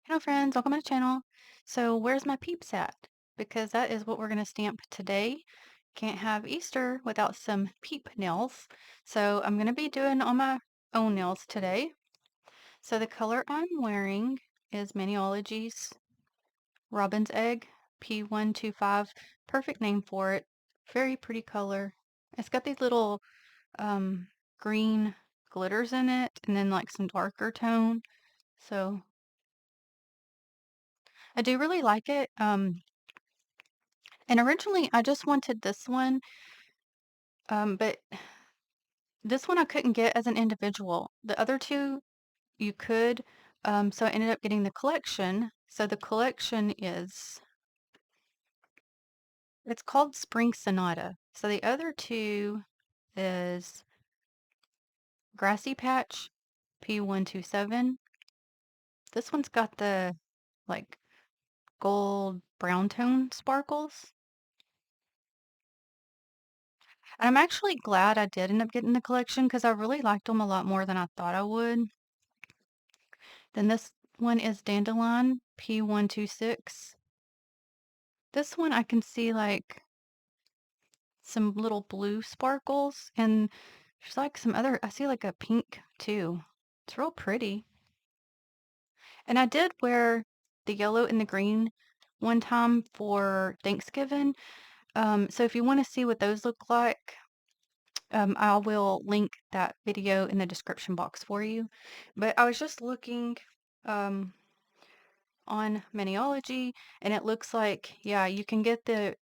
Hello friends, welcome to the channel. So where's my peeps at? Because that is what we're going to stamp today. Can't have Easter without some peep nails. So I'm going to be doing all my own nails today. So the color I'm wearing is Maniology's Robin's Egg P125. Perfect name for it. Very pretty color. It's got these little um, green glitters in it and then like some darker tone. So I do really like it. And originally, I just wanted this one, but this one I couldn't get as an individual. The other two you could, so I ended up getting the collection. So the collection it's called Spring Sonata. So the other two is Grassy Patch P127. This one's got the like gold brown tone sparkles. And I'm actually glad I did end up getting the collection because I really liked them a lot more than I thought I would. Then this one is Dandelion P126. This one I can see like some little blue sparkles and there's like some other, I see like a pink too. It's real pretty. And I did wear the yellow and the green one time for Thanksgiving. So if you want to see what those look like, I will link that video in the description box for you. But I was just looking, um, on Maniology, and it looks like, yeah, you can get the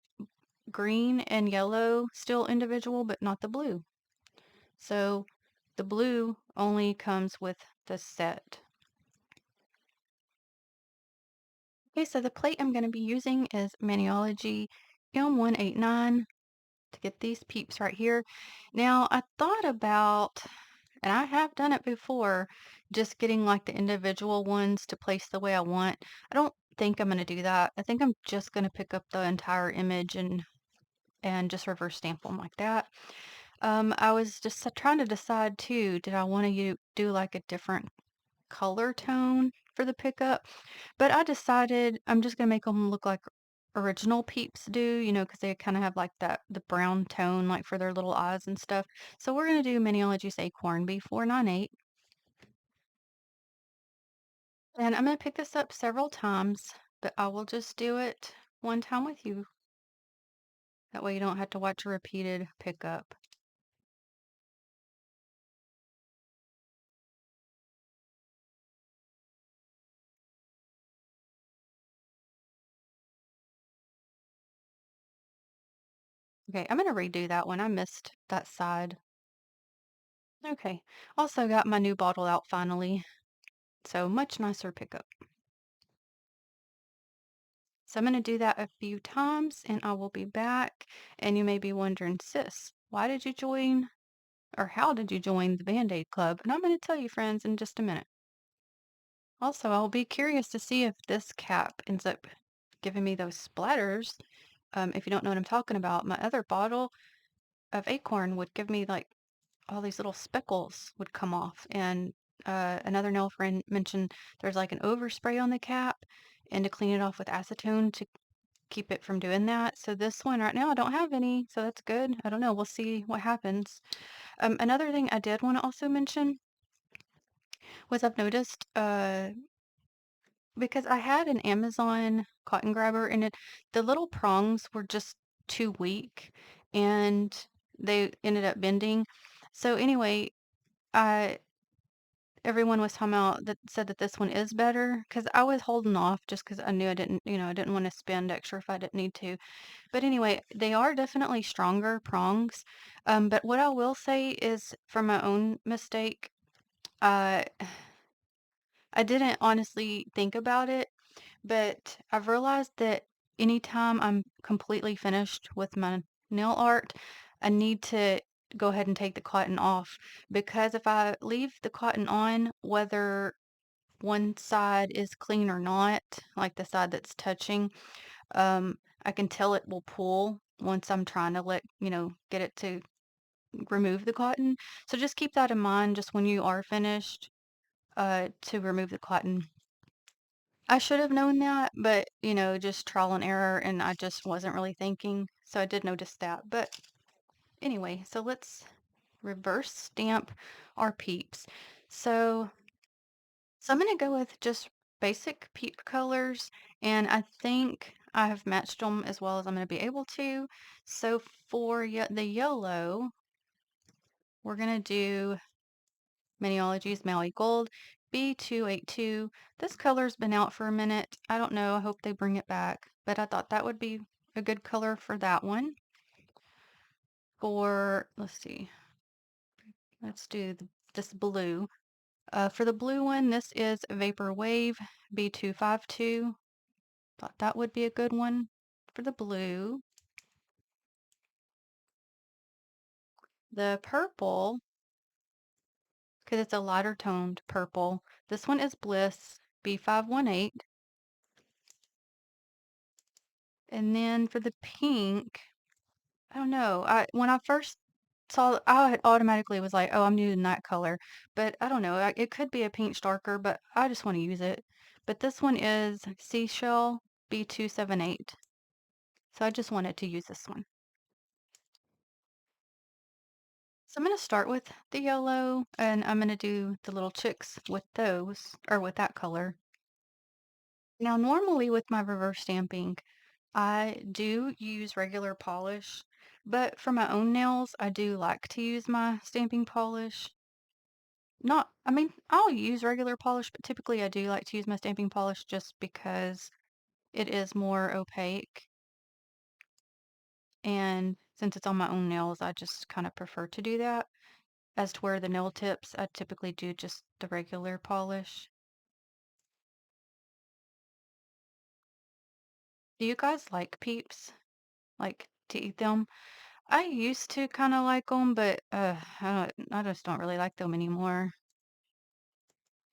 green and yellow still individual, but not the blue. So the blue only comes with the set. Okay, so the plate I'm going to be using is Maniology M189 to get these peeps right here. Now, I thought about, and I have done it before, just getting like the individual ones to place the way I want. I don't think I'm going to do that. I think I'm just going to pick up the entire image and just reverse stamp them like that. I was just trying to decide too, did I want to do like a different color tone for the pickup? But I decided I'm just gonna make them look like original Peeps do, because they kind of have like the brown tone, like for their little eyes and stuff. So we're gonna do Miniology's Acorn B498, and I'm gonna pick this up several times, but I will just do it one time with you. That way you don't have to watch a repeated pickup. Okay, I'm gonna redo that one. I missed that side. Okay, also got my new bottle out finally, so much nicer pickup. So I'm going to do that a few times and I will be back. And you may be wondering, sis, why did you join or how did you join the Band-Aid Club? And I'm going to tell you, friends, in just a minute. Also, I'll be curious to see if this cap ends up giving me those splatters. If you don't know what I'm talking about, my other bottle of Acorn would give me like all these little speckles would come off. And another nail friend mentioned there's like an overspray on the cap and to clean it off with acetone to keep it from doing that. So this one right now I don't have any, so that's good. I don't know. We'll see what happens. Another thing I did want to also mention was I've noticed because I had an Amazon cotton grabber and the little prongs were just too weak and they ended up bending. So anyway, I everyone was talking about that said that this one is better because I was holding off just because I knew I didn't want to spend extra if I didn't need to. But anyway, they are definitely stronger prongs. But what I will say is from my own mistake, uh, I didn't honestly think about it, but I've realized that anytime I'm completely finished with my nail art, I need to go ahead and take the cotton off because if I leave the cotton on, whether one side is clean or not, like the side that's touching, I can tell it will pull once I'm trying to get it to remove the cotton. So just keep that in mind just when you are finished, to remove the cotton. I should have known that, but, just trial and error, and I just wasn't really thinking, so I did notice that. But anyway, so let's reverse stamp our peeps. So, so I'm gonna go with just basic peep colors, and I think I have matched them as well as I'm gonna be able to. So for the yellow, we're gonna do Miniology's Maui Gold B282. This color's been out for a minute. I don't know. I hope they bring it back. But I thought that would be a good color for that one. Let's see, let's do this blue. For the blue one, this is Vapor Wave B252. Thought that would be a good one for the blue. The purple, because it's a lighter toned purple. This one is Bliss B518. And then for the pink, I don't know. When I first saw, I automatically was like, "Oh, I'm using that color," but I don't know. It could be a pink darker, but I just want to use it. But this one is Seashell B278, so I just wanted to use this one. So I'm going to start with the yellow, and I'm going to do the little chicks with those, or with that color. Now, normally with my reverse stamping, I do use regular polish, but for my own nails, I do like to use my stamping polish. Not, I mean, I'll use regular polish, but typically I do like to use my stamping polish just because it is more opaque. And since it's on my own nails, I just kind of prefer to do that. As to where the nail tips, I typically do just the regular polish. Do you guys like peeps? Like to eat them? I used to kind of like them, but I just don't really like them anymore.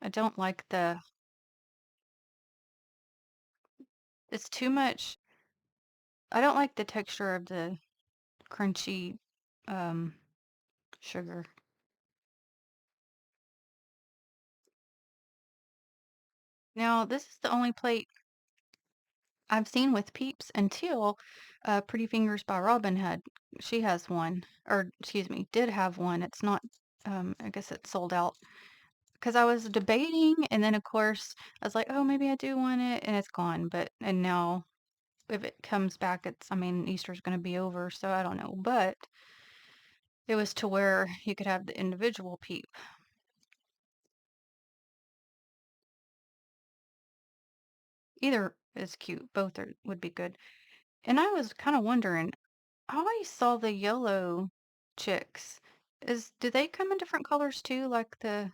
I don't like it's too much. I don't like the texture of the crunchy um, sugar. Now, this is the only plate I've seen with Peeps until Pretty Fingers by Robin she has one, or excuse me, did have one. It's not, I guess it's sold out. Because I was debating, and then of course I was like, oh, maybe I do want it, and it's gone. And now if it comes back, I mean, Easter's going to be over, so I don't know. But it was to where you could have the individual Peep. Either is cute, would be good. And I was kind of wondering, I always saw the yellow chicks. Do they come in different colors too, like the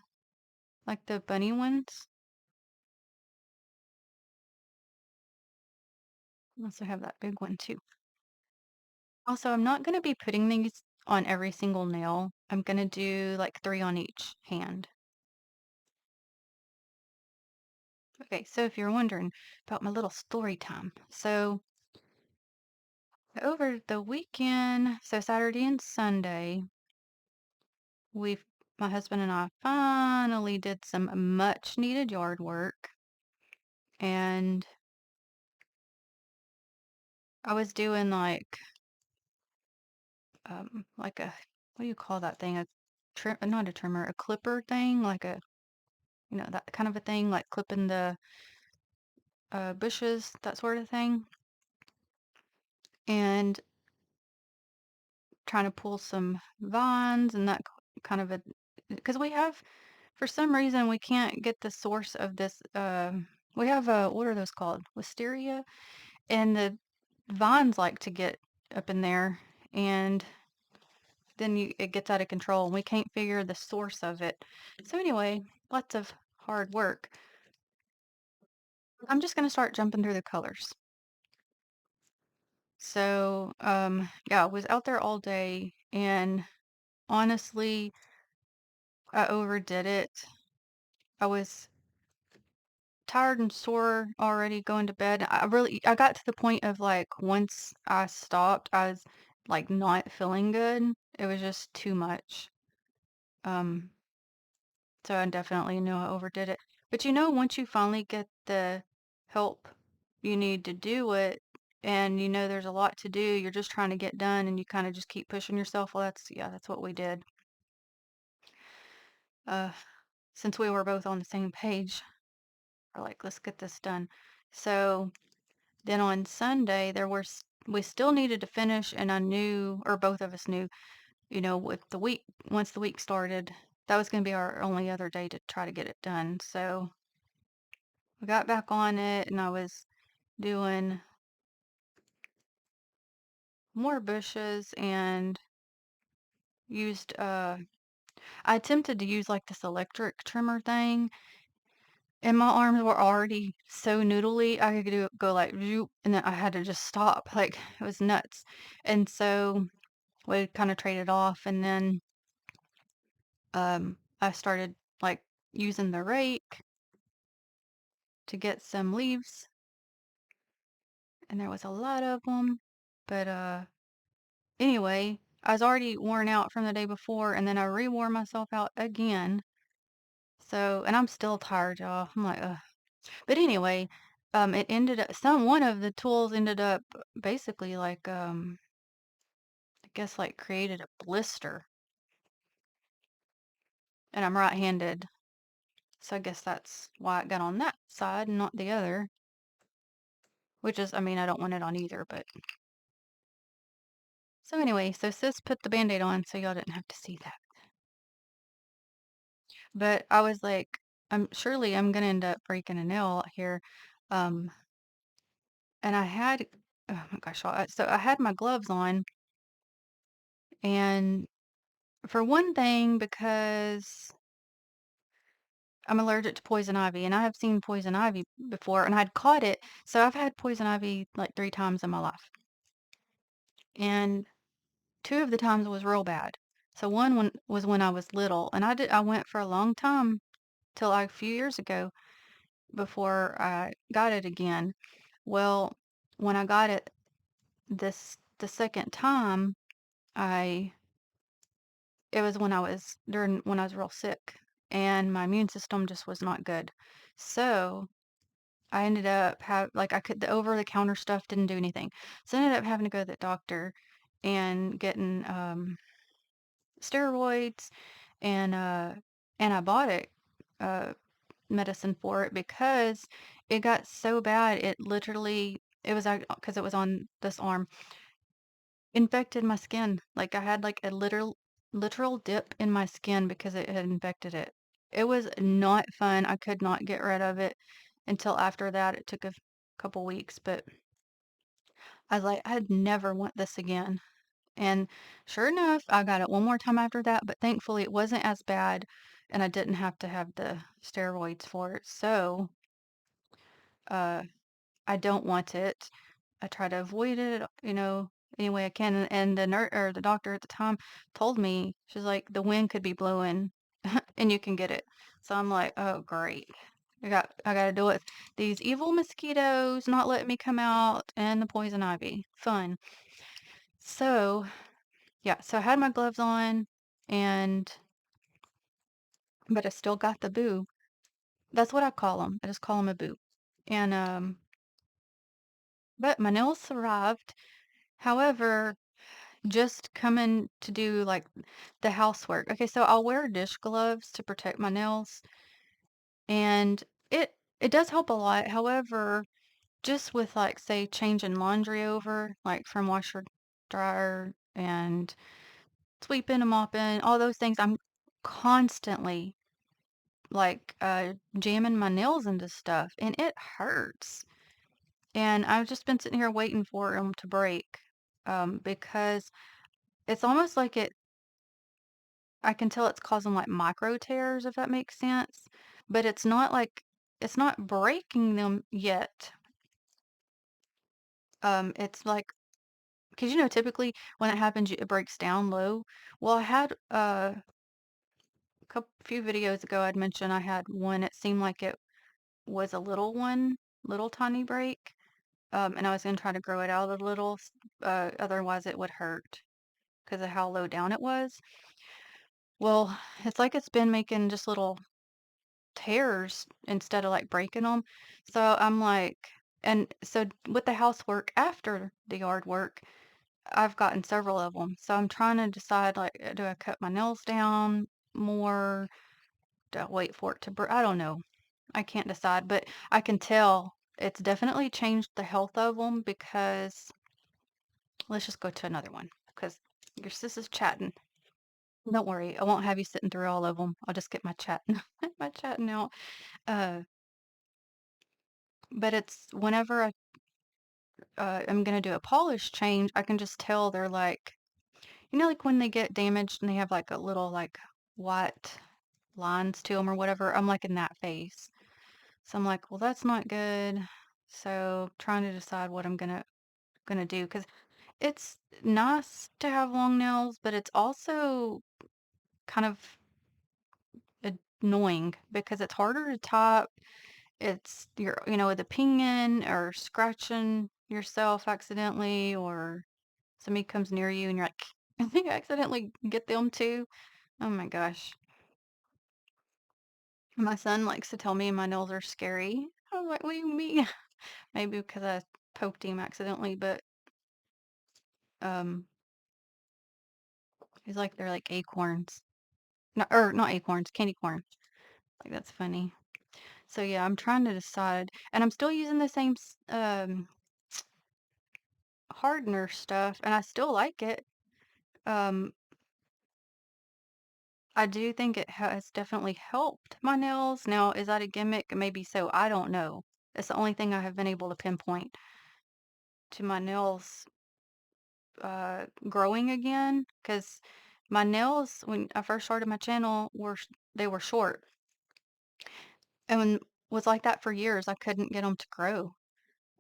bunny ones? I also have that big one too. Also, I'm not gonna be putting these on every single nail. I'm gonna do like 3 on each hand. Okay, so if you're wondering about my little story time. So over the weekend, so Saturday and Sunday, we my husband and I finally did some much needed yard work. And I was doing like a, what do you call that thing? A not a trimmer, a clipper thing, like that kind of a thing, like clipping the bushes, that sort of thing. And trying to pull some vines and that kind of a, because for some reason, we can't get the source of this. We have what are those called? Wisteria, and the vines like to get up in there, and then it gets out of control, and we can't figure the source of it. So anyway, lots of hard work. I'm just gonna start jumping through the colors. So, yeah, I was out there all day, and honestly, I overdid it. I was tired and sore already going to bed. I got to the point of like once I stopped, I was like not feeling good. It was just too much. Um, so I definitely knew I overdid it. But once you finally get help you need to do it and you know there's a lot to do, you're just trying to get done and you kind of just keep pushing yourself. Well, yeah, that's what we did. Uh, since we were both on the same page, we're like, let's get this done. So then on Sunday, we still needed to finish, and I knew, or both of us knew, with the week, once the week started, that was going to be our only other day to try to get it done. So we got back on it, and I was doing more bushes and used, I attempted to use like this electric trimmer thing, and my arms were already so noodly. I could go like, zoop, and then I had to just stop. Like, it was nuts. And so we kind of traded off, and then I started like using the rake to get some leaves, and there was a lot of them. But anyway, I was already worn out from the day before, and then I re-wore myself out again. So, and I'm still tired, y'all. I'm like, ugh. But anyway, it ended up one of the tools ended up basically like I guess like created a blister, and I'm right-handed, so I guess that's why it got on that side and not the other. Which is, I mean, I don't want it on either, but so anyway, so sis put the Band-Aid on so y'all didn't have to see that. But I was like, I'm gonna end up breaking a nail here. Um, and I had, oh my gosh, so I had my gloves on, and for one thing, because I'm allergic to poison ivy, and I have seen poison ivy before, and I'd caught it. So I've had poison ivy like 3 times in my life, and two of the times was real bad. So one was when I was little, and I went for a long time till like a few years ago before I got it again. Well, when I got it the second time, I it was when I was real sick, and my immune system just was not good. So I ended up like the over the counter stuff didn't do anything. So I ended up having to go to the doctor and getting steroids and antibiotic uh medicine for it because it got so bad it literally it was because it was on this arm infected my skin. Like I had like a literal dip in my skin because it had infected it. It was not fun. I could not get rid of it until after that. It took a couple weeks, but I was like, I'd never want this again. And sure enough, I got it one more time after that, but thankfully it wasn't as bad and I didn't have to have the steroids for it. So, uh, I don't want it. I try to avoid it, any way I can. And the nurse or the doctor at the time told me, she's like, the wind could be blowing and you can get it. So I'm like, oh, great. I got to deal with these evil mosquitoes not letting me come out and the poison ivy. Fun. So, yeah, so I had my gloves on and but I still got the boo. That's what I call them. I just call them a boo. And but my nails survived. However, just coming to do like the housework. Okay, so I'll wear dish gloves to protect my nails and it does help a lot. However, just with like say changing laundry over, like from washer dryer and sweeping and mopping, all those things, I'm constantly like jamming my nails into stuff and it hurts. And I've just been sitting here waiting for them to break because it's almost like I can tell it's causing like micro tears, if that makes sense. But it's not breaking them yet. It's like, because typically when it happens, it breaks down low. Well, I had a couple few videos ago, I'd mentioned I had one. It seemed like it was a little one, little tiny break. And I was gonna try to grow it out a little, otherwise it would hurt because of how low down it was. Well, it's like it's been making just little hairs instead of like breaking them. So I'm like, and so with the housework after the yard work, I've gotten several of them. So I'm trying to decide like, do I cut my nails down more? Do I wait for it to I don't know. I can't decide, but I can tell it's definitely changed the health of them because let's just go to another one because your sis is chatting. Don't worry, I won't have you sitting through all of them. I'll just get my chatting, my chatting out. Uh, but it's whenever I'm gonna do a polish change, I can just tell they're like, like when they get damaged and they have like a little like white lines to them or whatever. I'm like in that phase, so I'm like, well, that's not good. So trying to decide what I'm gonna do because it's nice to have long nails, but it's also kind of annoying because it's harder to type. It's you're, with a pinging or scratching yourself accidentally, or somebody comes near you and you're like, I think I accidentally get them too. Oh my gosh. My son likes to tell me my nails are scary. I'm like, what do you mean? Maybe because I poked him accidentally, but um, he's like they're like acorns. Not, or not acorns, candy corn. Like that's funny. So yeah, I'm trying to decide, and I'm still using the same hardener stuff, and I still like it. Um, I do think it has definitely helped my nails. Now, is that a gimmick? Maybe so. I don't know. It's the only thing I have been able to pinpoint to my nails growing again. Because my nails, when I first started my channel, they were short and was like that for years. I couldn't get them to grow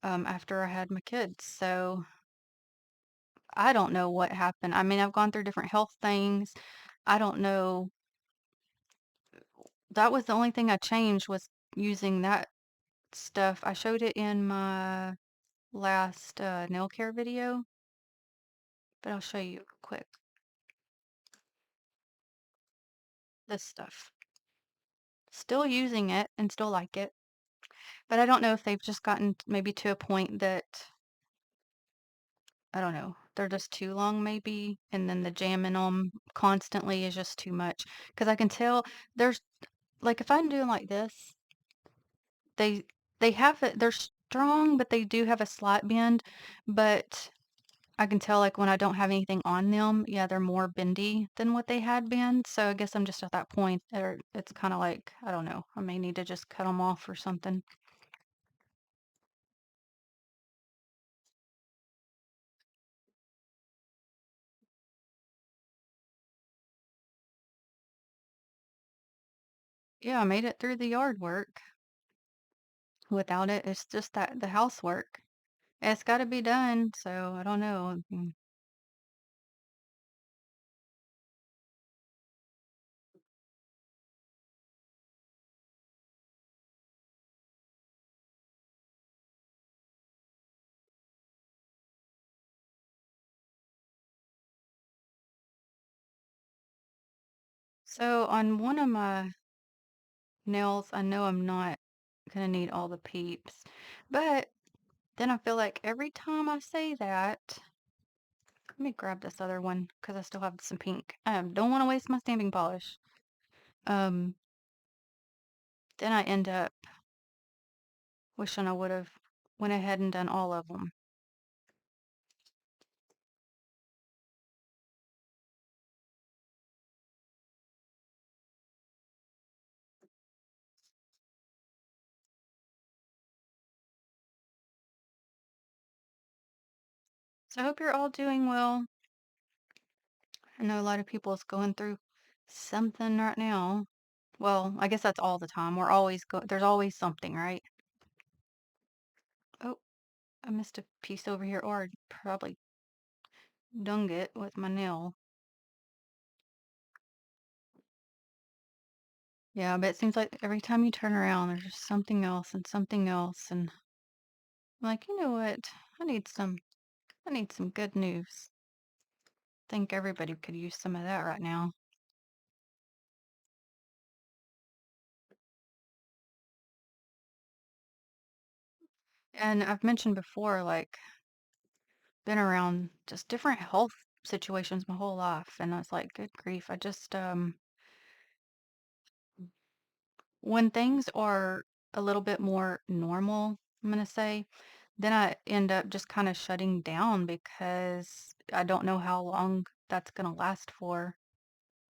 after I had my kids. So I don't know what happened. I mean, I've gone through different health things. I don't know. That was the only thing I changed was using that stuff. I showed it in my last nail care video, but I'll show you quick. This stuff. Still using it and still like it, but I don't know if they've just gotten maybe to a point that, I don't know, they're just too long maybe, and then the jamming on constantly is just too much. Because I can tell there's, like if I'm doing like this, they they have it, they're strong, but they do have a slight bend, but I can tell, like, when I don't have anything on them, yeah, they're more bendy than what they had been, so I guess I'm just at that point, or it's kinda like, I don't know, I may need to just cut them off or something. Yeah, I made it through the yard work. Without it, it's just that the housework. It's gotta be done, so I don't know, so on one of my nails, I know I'm not gonna need all the peeps, but then I feel like every time I say that, let me grab this other one because I still have some pink. Don't want to waste my stamping polish. Um, then I end up wishing I would have went ahead and done all of them. So I hope you're all doing well. I know a lot of people is going through something right now. Well, I guess that's all the time. There's always something, right? Oh, I missed a piece over here, or I probably dung it with my nail. Yeah, but it seems like every time you turn around, there's just something else and something else, and I'm like, you know what? I need some, I need some good news. Think everybody could use some of that right now. And I've mentioned before, like, been around just different health situations my whole life, and I was like, good grief. I just when things are a little bit more normal, I'm gonna say, then I end up just kind of shutting down because I don't know how long that's gonna last for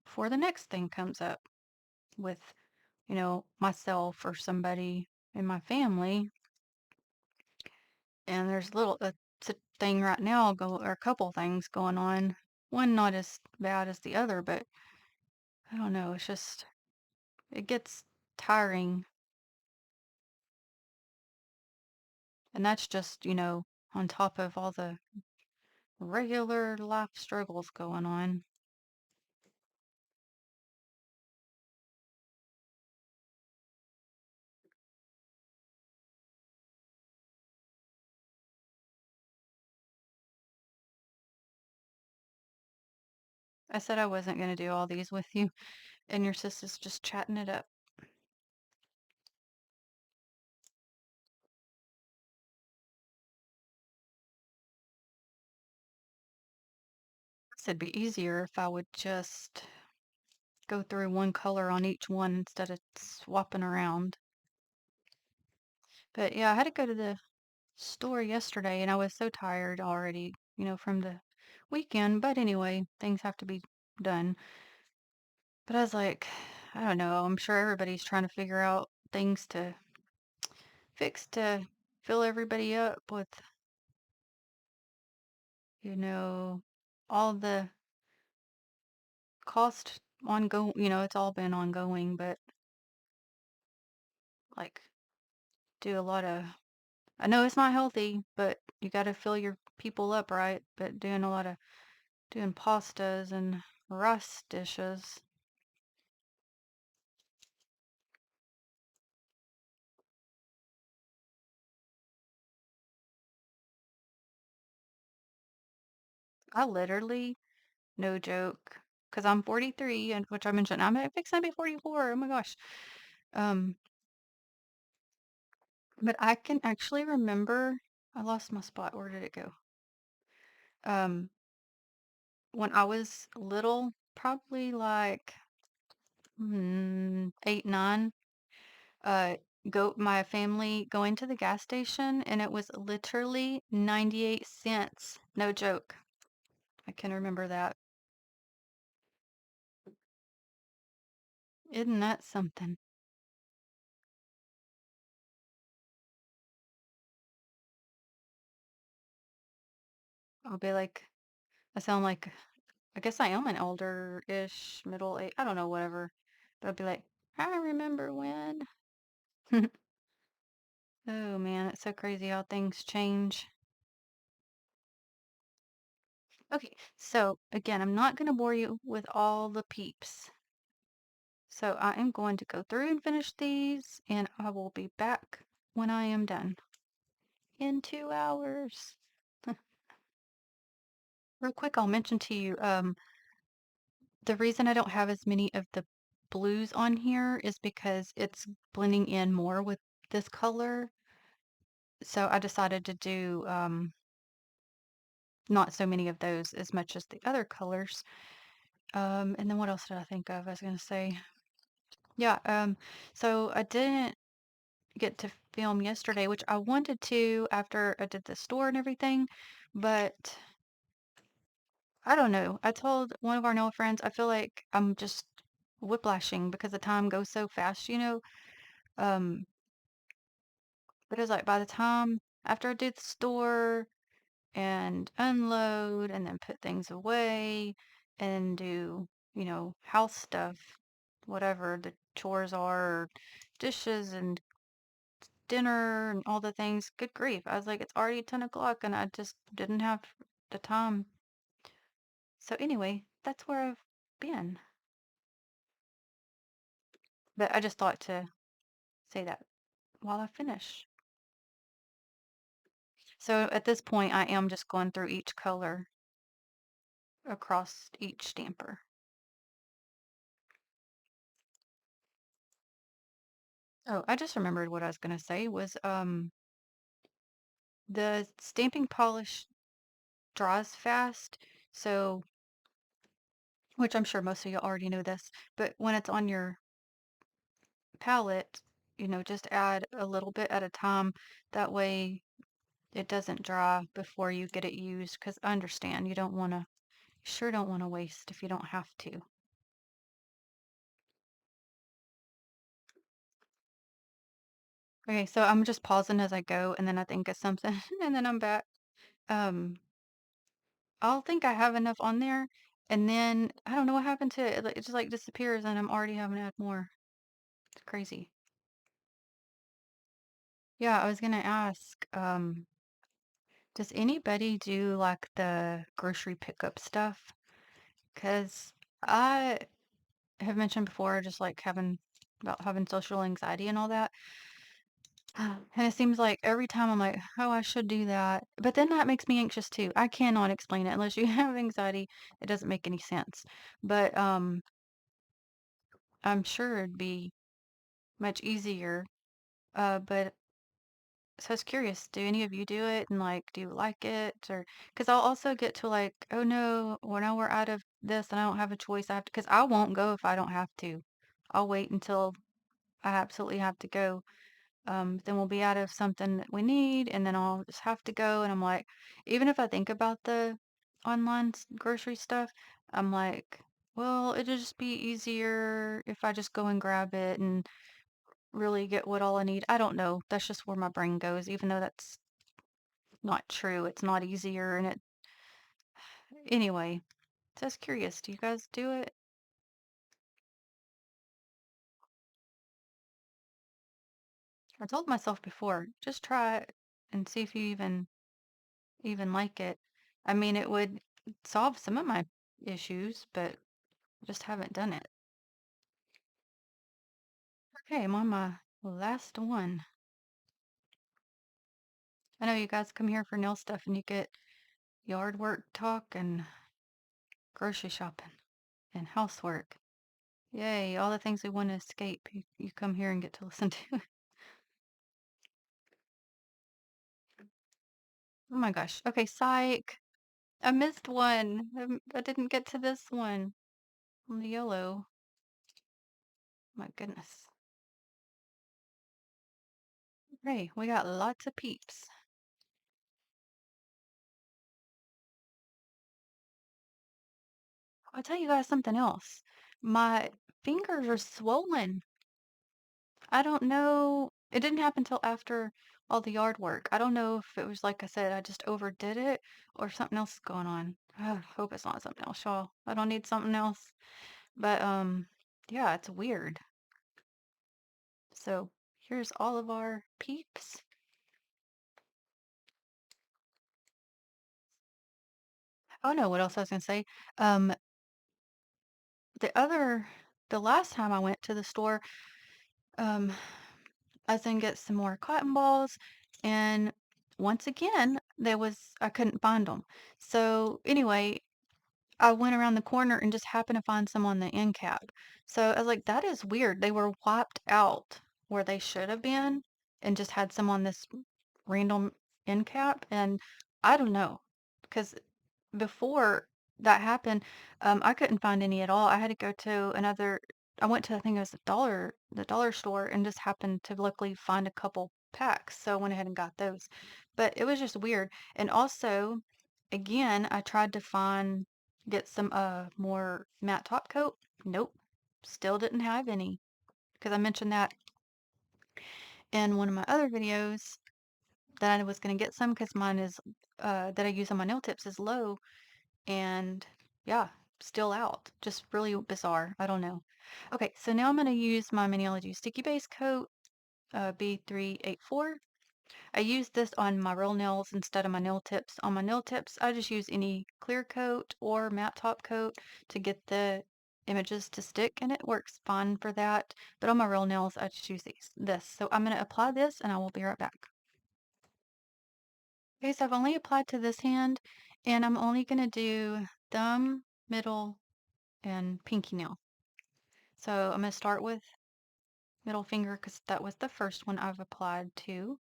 before the next thing comes up with, myself or somebody in my family. And there's thing right now or a couple things going on. One not as bad as the other, but I don't know. It's just it gets tiring, and that's just on top of all the regular life struggles going on. I said I wasn't going to do all these with you, and your sister's just chatting it up. This would be easier if I would just go through one color on each one instead of swapping around. But yeah, I had to go to the store yesterday and I was so tired already, from the weekend. But anyway, things have to be done. But I was like, I don't know. I'm sure everybody's trying to figure out things to fix to fill everybody up with, you know, all the cost ongoing, it's all been ongoing, but like do a lot of, I know it's not healthy, but you got to fill your people up, right? But doing pastas and rice dishes. I literally, no joke, because I'm 43, and which I mentioned, fixing to be 44. Oh my gosh. Um, but I can actually remember, I lost my spot. Where did it go? Um, when I was little, probably like 8, 9, uh, my family going to the gas station, and it was literally 98 cents. No joke. I can remember that. Isn't that something? I'll be like, I sound like I guess I am an older-ish, middle age. I don't know, whatever. But I'd be like, I remember when. Oh man, it's so crazy how things change. Okay, so again, I'm not going to bore you with all the peeps. So I am going to go through and finish these, and I will be back when I am done in 2 hours. Real quick, I'll mention to you, the reason I don't have as many of the blues on here is because it's blending in more with this color. So I decided to do not so many of those as much as the other colors. And then what else did I think of? I was going to say, yeah, so I didn't get to film yesterday, which I wanted to after I did the store and everything, but I don't know. I told one of our Noah friends, I feel like I'm just whiplashing because the time goes so fast. Um, but it's like by the time after I do the store and unload and then put things away and do, house stuff, whatever the chores are, dishes and dinner and all the things. Good grief. I was like, it's already 10 o'clock and I just didn't have the time. So anyway, that's where I've been. But I just thought to say that while I finish. So at this point, I am just going through each color across each stamper. Oh, I just remembered what I was going to say was The stamping polish dries fast, so which I'm sure most of you already know this, but when it's on your palette, just add a little bit at a time. That way it doesn't dry before you get it used, because I understand you don't want to, sure don't want to waste if you don't have to. Okay, so I'm just pausing as I go, and then I think of something, and then I'm back. Um, I'll think I have enough on there, and then I don't know what happened to it. It just like disappears, and I'm already having to add more. It's crazy. Yeah, I was gonna ask, does anybody do like the grocery pickup stuff? Because I have mentioned before, just like about having social anxiety and all that. And it seems like every time I'm like, oh, I should do that. But then that makes me anxious too. I cannot explain it unless you have anxiety. It doesn't make any sense. But I'm sure it'd be much easier. But so I was curious, do any of you do it and like do you like it? Or because I'll also get to like, oh no, well now we're out of this and I don't have a choice. I have to, because I won't go if I don't have to. I'll wait until I absolutely have to go. Then we'll be out of something that we need, and then I'll just have to go. And I'm like, even if I think about the online grocery stuff, I'm like, well, it'll just be easier if I just go and grab it and really get what all I need. I don't know. That's just where my brain goes, even though that's not true. It's not easier, and it anyway. Just curious, do you guys do it? I told myself before, just try it and see if you even like it. I mean, it would solve some of my issues, but I just haven't done it. Okay, I'm on my last one. I know you guys come here for nail stuff and you get yard work talk and grocery shopping and housework. Yay, all the things we want to escape. You come here and get to listen to. Oh my gosh. Okay, psych. I missed one. I didn't get to this one on the yellow. My goodness. Okay, we got lots of peeps. I'll tell you guys something else. My fingers are swollen. I don't know. It didn't happen till after all the yard work. I don't know if it was like I said, I just overdid it or something else is going on. I hope it's not something else, y'all. I don't need something else. But yeah, it's weird. So here's all of our peeps. Oh no, what else I was gonna say? Um, the other, the last time I went to the store, um, I was gonna get some more cotton balls, and once again, I couldn't find them. So anyway, I went around the corner and just happened to find some on the end cap. So I was like, that is weird. They were wiped out where they should have been and just had some on this random end cap. And I don't know, because before that happened, I couldn't find any at all. I had to go to I went to, I think it was the dollar store, and just happened to luckily find a couple packs. So I went ahead and got those. But it was just weird. And also, again, I tried to get some more matte top coat. Nope. Still didn't have any. Because I mentioned that in one of my other videos that I was going to get some because mine is that I use on my nail tips is low. And yeah, still out. Just really bizarre. I don't know. Okay, so now I'm going to use my Maniology Sticky Base Coat B384. I use this on my real nails instead of my nail tips. On my nail tips, I just use any clear coat or matte top coat to get the images to stick, and it works fine for that. But on my real nails, I just use this. So I'm going to apply this, and I will be right back. Okay, so I've only applied to this hand, and I'm only going to do thumb, middle, and pinky nail. So I'm going to start with middle finger because that was the first one I've applied to.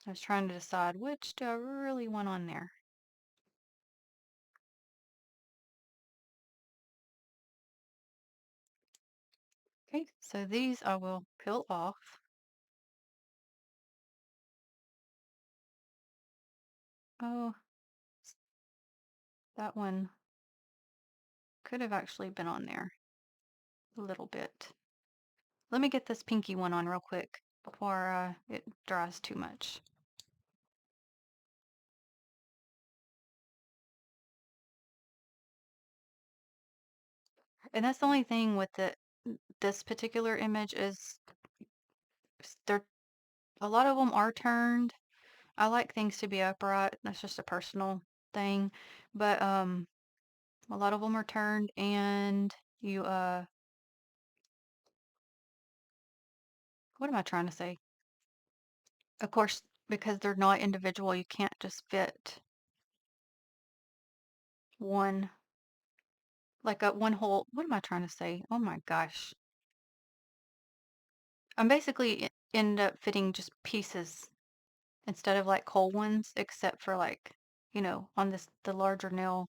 I was trying to decide which do I really want on there. Okay, so these I will peel off. Oh, that one could have actually been on there a little bit. Let me get this pinky one on real quick before it dries too much. And that's the only thing with this particular image is there a lot of them are turned. I like things to be upright. That's just a personal thing. But a lot of them are turned and you what am I trying to say? Of course, because they're not individual, you can't just fit one like a one whole what am I trying to say? Oh my gosh. I'm basically end up fitting just pieces instead of like whole ones, except for like, on the larger nail,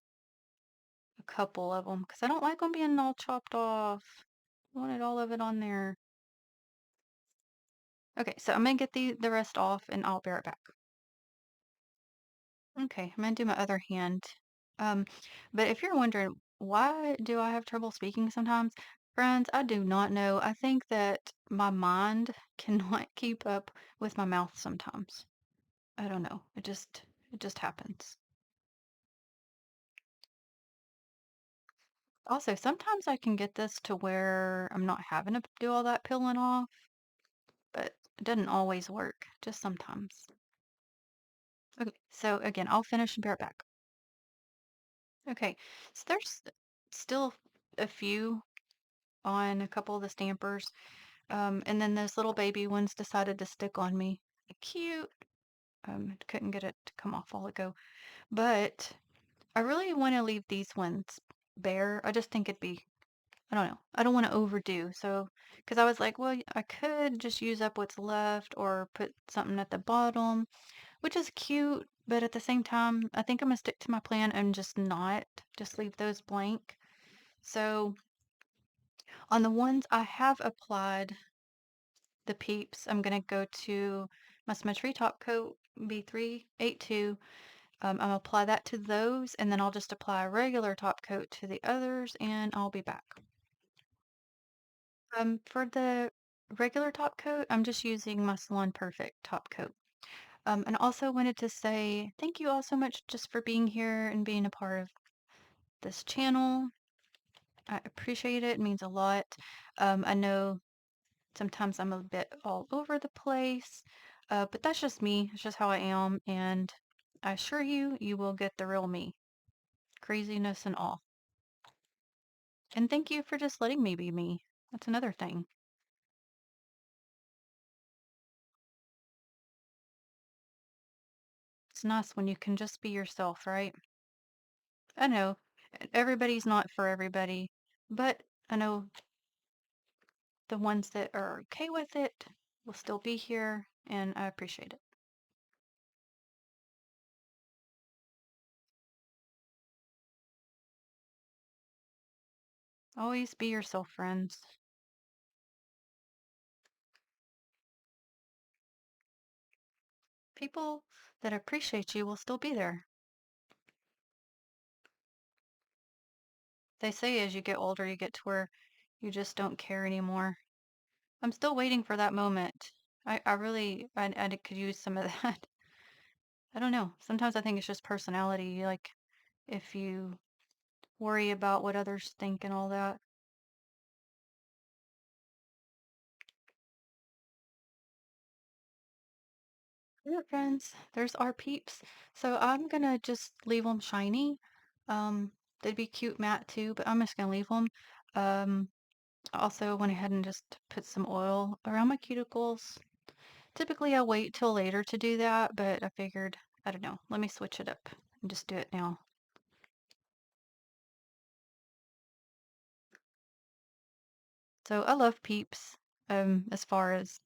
a couple of them, because I don't like them being all chopped off. I wanted all of it on there. Okay, so I'm gonna get the rest off and I'll be right back. Okay, I'm gonna do my other hand. Um, but if you're wondering why do I have trouble speaking sometimes, friends, I do not know. I think that my mind cannot keep up with my mouth sometimes. I don't know. It just happens. Also, sometimes I can get this to where I'm not having to do all that peeling off, but it doesn't always work, just sometimes. Okay, so again, I'll finish and be right back. Okay, so there's still a few on a couple of the stampers, and then those little baby ones decided to stick on me. Cute. Couldn't get it to come off while ago, but I really want to leave these ones bare. I just think it'd be I don't know. I don't want to overdo. So, because I was like, well, I could just use up what's left or put something at the bottom, which is cute. But at the same time, I think I'm gonna stick to my plan and just leave those blank. So on the ones I have applied the peeps, I'm gonna go to my Smudge Free Top Coat B382. I'll apply that to those, and then I'll just apply a regular top coat to the others, and I'll be back. For the regular top coat, I'm just using my Salon Perfect top coat. And I also wanted to say thank you all so much just for being here and being a part of this channel. I appreciate it. It means a lot. I know sometimes I'm a bit all over the place, but that's just me. It's just how I am. And I assure you, you will get the real me, craziness and all. And thank you for just letting me be me. That's another thing. It's nice when you can just be yourself, right? I know everybody's not for everybody, but I know the ones that are okay with it will still be here, and I appreciate it. Always be yourself, friends. People that appreciate you will still be there. They say as you get older, you get to where you just don't care anymore. I'm still waiting for that moment. I really, I could use some of that. I don't know. Sometimes I think it's just personality. Like, if you worry about what others think and all that. Yeah, friends, there's our peeps. So I'm gonna just leave them shiny. They'd be cute matte too, but I'm just gonna leave them. I also went ahead and just put some oil around my cuticles. Typically I wait till later to do that, but I figured, I don't know, let me switch it up and just do it now. So I love peeps, as far as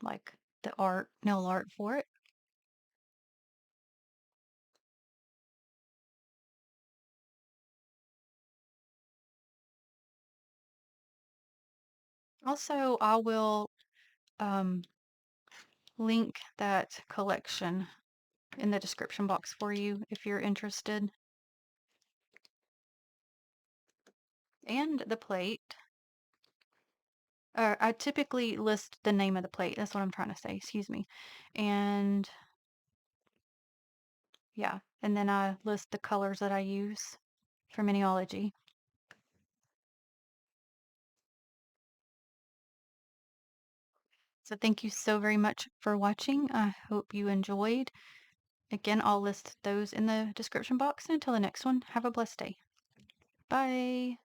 like the nail art for it. Also, I will um, link that collection in the description box for you if you're interested. And the plate. I typically list the name of the plate. That's what I'm trying to say. Excuse me. And yeah, and then I list the colors that I use for Miniology. So thank you so very much for watching. I hope you enjoyed. Again, I'll list those in the description box. And until the next one, have a blessed day. Bye.